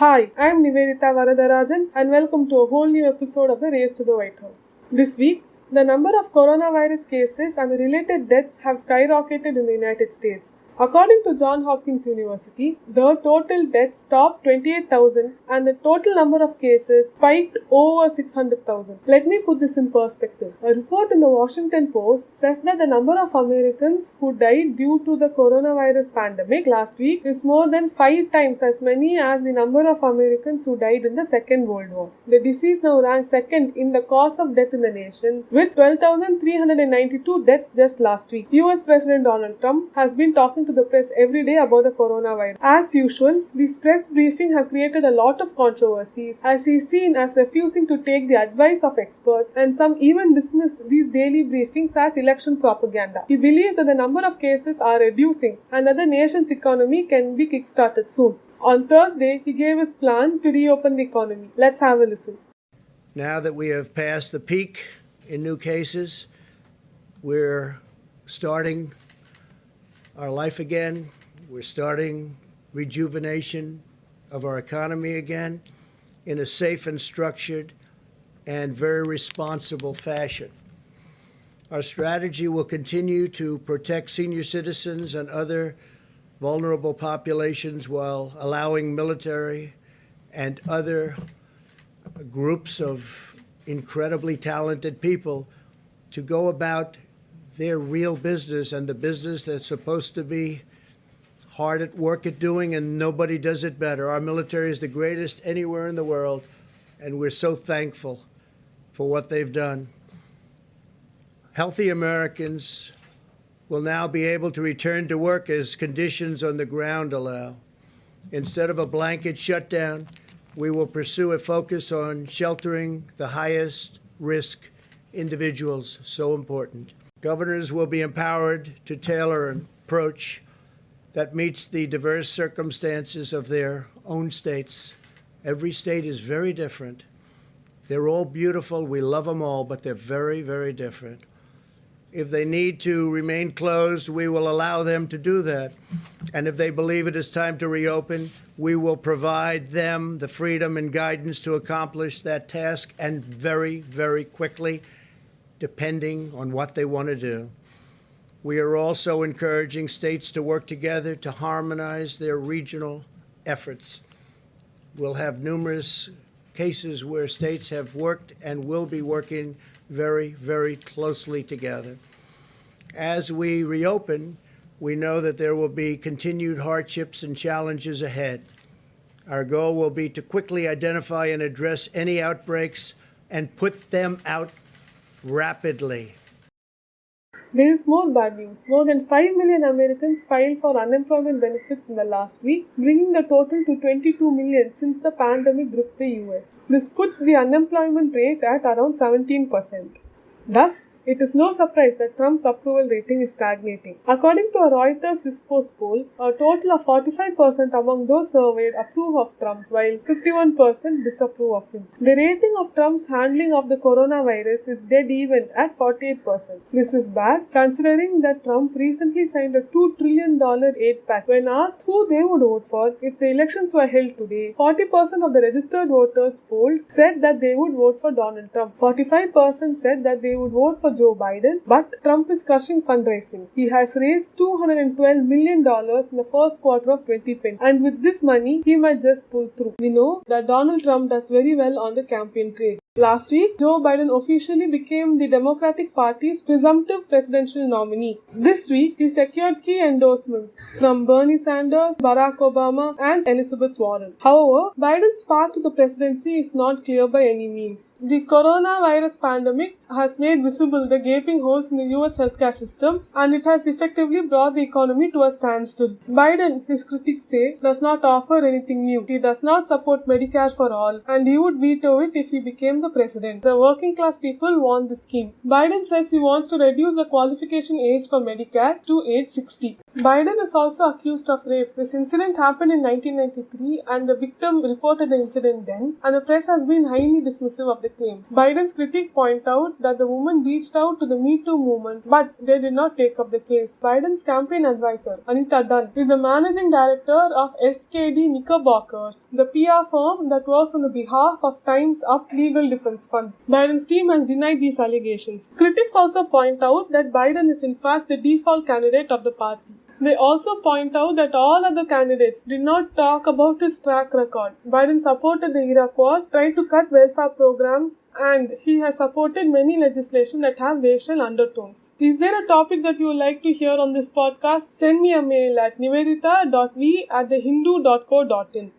Hi, I'm Nivedita Varadarajan and welcome to a whole new episode of the Race to the White House. This week, the number of coronavirus cases and the related deaths have skyrocketed in the United States. According to Johns Hopkins University, the total deaths topped 28,000 and the total number of cases spiked over 600,000. Let me put this in perspective. A report in the Washington Post says that the number of Americans who died due to the coronavirus pandemic last week is more than 5 times as many as the number of Americans who died in the Second World War. The disease now ranks second in the cause of death in the nation with 12,392 deaths just last week. US President Donald Trump has been talking to the press every day about the coronavirus. As usual, these press briefings have created a lot of controversies as he is seen as refusing to take the advice of experts, and some even dismiss these daily briefings as election propaganda. He believes that the number of cases are reducing and that the nation's economy can be kickstarted soon. On Thursday, he gave his plan to reopen the economy. Let's have a listen. Now that we have passed the peak in new cases, we're starting our life again. We're starting rejuvenation of our economy again in a safe and structured and very responsible fashion. Our strategy will continue to protect senior citizens and other vulnerable populations while allowing military and other groups of incredibly talented people to go about their real business and the business that's supposed to be hard at work at doing, and nobody does it better. Our military is the greatest anywhere in the world, and we're so thankful for what they've done. Healthy Americans will now be able to return to work as conditions on the ground allow. Instead of a blanket shutdown, we will pursue a focus on sheltering the highest risk individuals, so important. Governors will be empowered to tailor an approach that meets the diverse circumstances of their own states. Every state is very different. They're all beautiful. We love them all, but they're very, very different. If they need to remain closed, we will allow them to do that. And if they believe it is time to reopen, we will provide them the freedom and guidance to accomplish that task, and very, very quickly, depending on what they want to do. We are also encouraging states to work together to harmonize their regional efforts. We'll have numerous cases where states have worked and will be working very, very closely together. As we reopen, we know that there will be continued hardships and challenges ahead. Our goal will be to quickly identify and address any outbreaks and put them out rapidly. There is more bad news. More than 5 million Americans filed for unemployment benefits in the last week, bringing the total to 22 million since the pandemic gripped the US. This puts the unemployment rate at around 17%. Thus, it is no surprise that Trump's approval rating is stagnating. According to a Reuters Ipsos poll, a total of 45% among those surveyed approve of Trump, while 51% disapprove of him. The rating of Trump's handling of the coronavirus is dead even at 48%. This is bad, considering that Trump recently signed a $2 trillion aid pact. When asked who they would vote for if the elections were held today, 40% of the registered voters polled said that they would vote for Donald Trump. 45% said that they would vote for Joe Biden, but Trump is crushing fundraising. He has raised $212 million in the first quarter of 2020, and with this money, he might just pull through. We know that Donald Trump does very well on the campaign trail. Last week, Joe Biden officially became the Democratic Party's presumptive presidential nominee. This week, he secured key endorsements from Bernie Sanders, Barack Obama, and Elizabeth Warren. However, Biden's path to the presidency is not clear by any means. The coronavirus pandemic has made visible the gaping holes in the US healthcare system, and it has effectively brought the economy to a standstill. Biden, his critics say, does not offer anything new. He does not support Medicare for all, and he would veto it if he became the president. The working class people want the scheme. Biden says he wants to reduce the qualification age for Medicare to age 60. Biden is also accused of rape. This incident happened in 1993 and the victim reported the incident then, and the press has been highly dismissive of the claim. Biden's critics point out that the woman reached out to the Me Too movement, but they did not take up the case. Biden's campaign advisor, Anita Dunn, is the managing director of SKD Knickerbocker, the PR firm that works on the behalf of Time's Up Legal Defense Fund. Biden's team has denied these allegations. Critics also point out that Biden is in fact the default candidate of the party. They also point out that all other candidates did not talk about his track record. Biden supported the Iraq War, tried to cut welfare programs, and he has supported many legislation that have racial undertones. Is there a topic that you would like to hear on this podcast? Send me a mail at nivedita.v@thehindu.co.in.